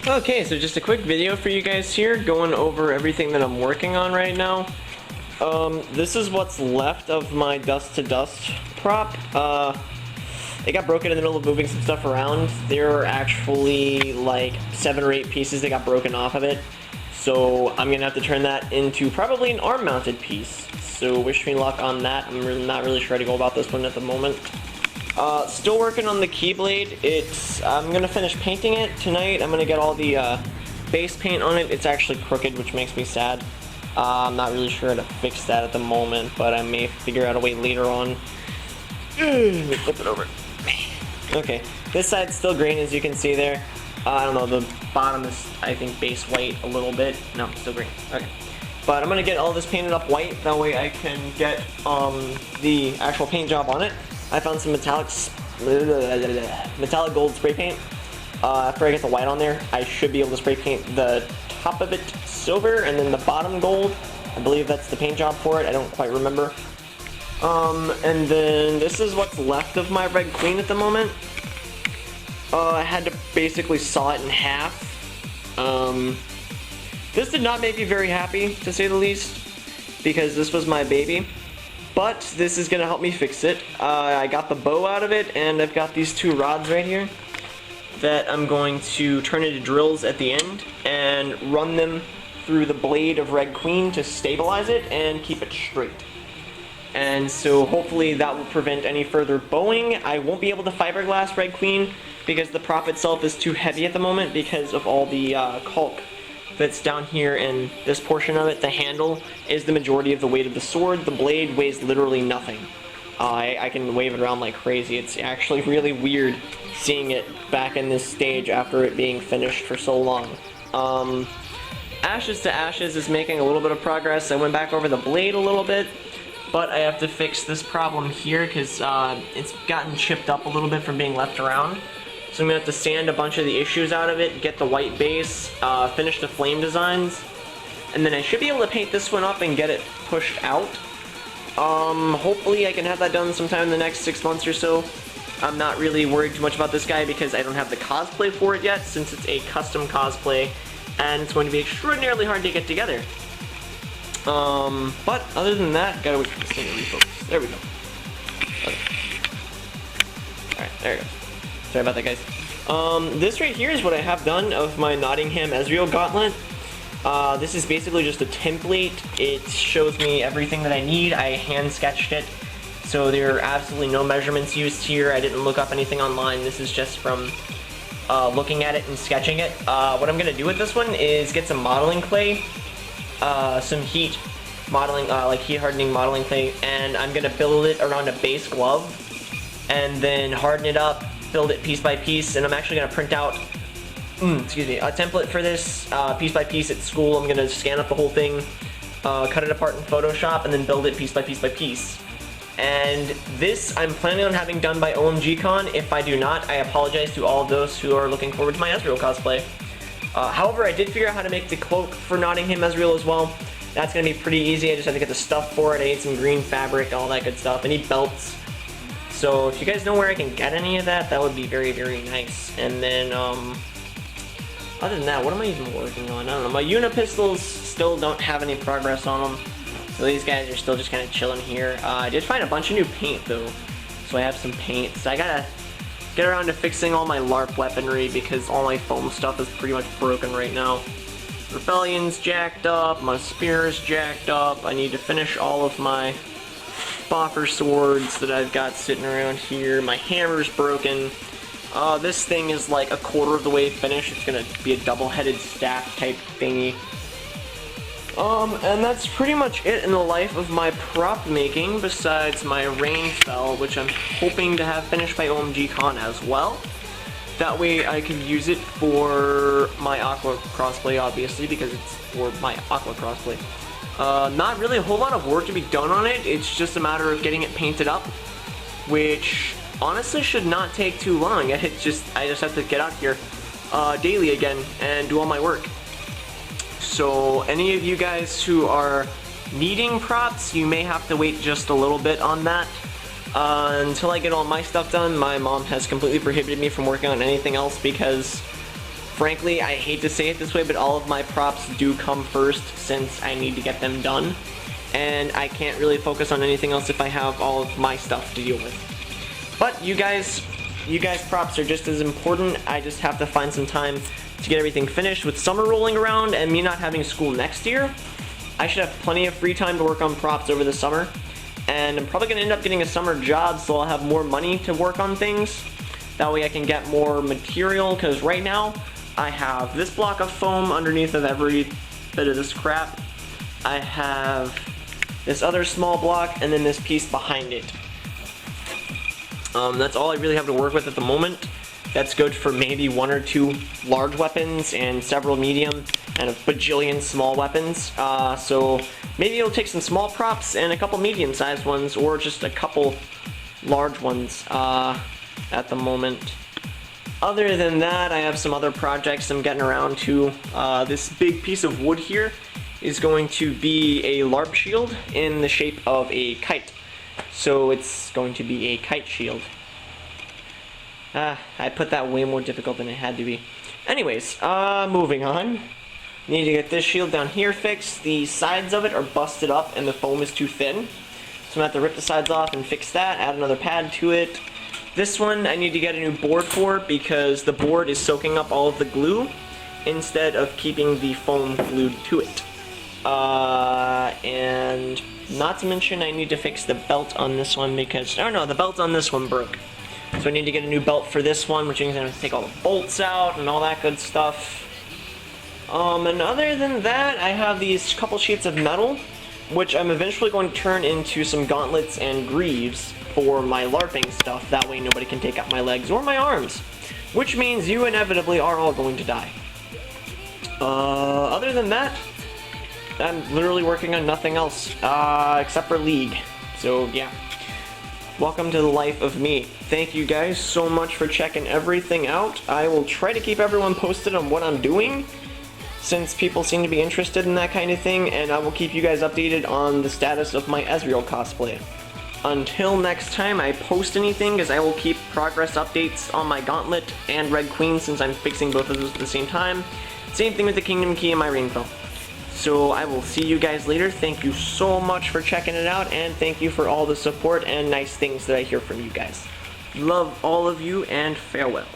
Okay, so just a quick video for you guys here, going over everything that I'm working on right now. This is what's left of my Dust to Dust prop. It got broken in the middle of moving some stuff around. There are actually like 7 or 8 pieces that got broken off of it. So I'm gonna have to turn that into probably an arm mounted piece. So wish me luck on that. I'm not really sure how to go about this one at the moment. Still working on the Keyblade. I'm gonna finish painting it tonight. I'm gonna get all the base paint on it. It's actually crooked, which makes me sad. I'm not really sure how to fix that at the moment, but I may figure out a way later on. Let me flip it over. Okay, this side's still green, as you can see there. I don't know, the bottom is, I think, base white a little bit. No, it's still green. Okay. But I'm gonna get all this painted up white. That way I can get the actual paint job on it. I found some metallic gold spray paint. After I get the white on there, I should be able to spray paint the top of it silver and then the bottom gold. I believe that's the paint job for it. I don't quite remember. And then this is what's left of my Red Queen at the moment. I had to basically saw it in half. This did not make me very happy, to say the least, because this was my baby. But this is gonna help me fix it. I got the bow out of it, and I've got these 2 rods right here that I'm going to turn into drills at the end and run them through the blade of Red Queen to stabilize it and keep it straight. And so hopefully that will prevent any further bowing. I won't be able to fiberglass Red Queen because the prop itself is too heavy at the moment because of all the caulk that's down here in this portion of it. The handle is the majority of the weight of the sword. The blade weighs literally nothing. I can wave it around like crazy. It's actually really weird seeing it back in this stage after it being finished for so long. Ashes to Ashes is making a little bit of progress. I went back over the blade a little bit, but I have to fix this problem here because it's gotten chipped up a little bit from being left around. So I'm going to have to sand a bunch of the issues out of it, get the white base, finish the flame designs, and then I should be able to paint this one up and get it pushed out. Hopefully I can have that done sometime in the next 6 months or so. I'm not really worried too much about this guy because I don't have the cosplay for it yet, since it's a custom cosplay, and it's going to be extraordinarily hard to get together. But other than that, gotta wait for this thing to refocus. There we go. Okay. Alright, there it goes. Sorry about that, guys. This right here is what I have done of my Nottingham Ezreal Gauntlet. This is basically just a template. It shows me everything that I need. I hand sketched it, so there are absolutely no measurements used here. I didn't look up anything online. This is just from looking at it and sketching it. What I'm gonna do with this one is get some modeling clay, some heat modeling, like heat hardening modeling clay, and I'm gonna build it around a base glove, and then harden it up, build it piece by piece, and I'm actually gonna print out, excuse me, a template for this piece by piece at school. I'm gonna scan up the whole thing, cut it apart in Photoshop, and then build it piece by piece by piece. And this I'm planning on having done by OMGCon. If I do not, I apologize to all of those who are looking forward to my Ezreal cosplay. However, I did figure out how to make the cloak for Nottingham Ezreal as well. That's going to be pretty easy. I just have to get the stuff for it. I need some green fabric, all that good stuff. I need belts. So if you guys know where I can get any of that, that would be very, very nice. And then, other than that, what am I even working on? I don't know. My Unipistols still don't have any progress on them. So these guys are still just kind of chilling here. I did find a bunch of new paint, though. So I have some paint. So I gotta get around to fixing all my LARP weaponry because all my foam stuff is pretty much broken right now. Rebellion's jacked up, my spear is jacked up. I need to finish all of my boffer swords that I've got sitting around here. My hammer's broken. This thing is like a quarter of the way finished. It's gonna be a double-headed staff type thingy. And that's pretty much it in the life of my prop making, besides my rain spell, which I'm hoping to have finished by OMGCon as well. That way I can use it for my Aqua crossplay, obviously, because it's for my Aqua crossplay. Not really a whole lot of work to be done on it. It's just a matter of getting it painted up, which honestly should not take too long. I just have to get out here daily again and do all my work. So any of you guys who are needing props, you may have to wait just a little bit on that. Until I get all my stuff done. My mom has completely prohibited me from working on anything else because frankly, I hate to say it this way, but all of my props do come first since I need to get them done. And I can't really focus on anything else if I have all of my stuff to deal with. But you guys props are just as important. I just have to find some time to get everything finished. With summer rolling around and me not having school next year, I should have plenty of free time to work on props over the summer. And I'm probably going to end up getting a summer job, so I'll have more money to work on things. That way I can get more material, because right now I have this block of foam underneath of every bit of this crap. I have this other small block, and then this piece behind it. That's all I really have to work with at the moment. That's good for maybe 1 or 2 large weapons and several medium and a bajillion small weapons. So maybe it'll take some small props and a couple medium-sized ones, or just a couple large ones at the moment. Other than that, I have some other projects I'm getting around to. This big piece of wood here is going to be a LARP shield in the shape of a kite. So it's going to be a kite shield. I put that way more difficult than it had to be. Anyways, moving on. Need to get this shield down here fixed. The sides of it are busted up and the foam is too thin. So I'm gonna have to rip the sides off and fix that, add another pad to it. This one I need to get a new board for because the board is soaking up all of the glue instead of keeping the foam glued to it. And not to mention I need to fix the belt on this one because, oh no, the belt on this one broke. So I need to get a new belt for this one, which means I'm going to take all the bolts out and all that good stuff. And other than that, I have these couple sheets of metal, which I'm eventually going to turn into some gauntlets and greaves for my LARPing stuff. That way nobody can take out my legs or my arms, which means you inevitably are all going to die. Other than that, I'm literally working on nothing else, except for League. So yeah. Welcome to the life of me. Thank you guys so much for checking everything out. I will try to keep everyone posted on what I'm doing, since people seem to be interested in that kind of thing, and I will keep you guys updated on the status of my Ezreal cosplay. Until next time I post anything, because I will keep progress updates on my Gauntlet and Red Queen since I'm fixing both of those at the same time. Same thing with the Kingdom Key and my Rainbow. So I will see you guys later. Thank you so much for checking it out, and thank you for all the support and nice things that I hear from you guys. Love all of you, and farewell.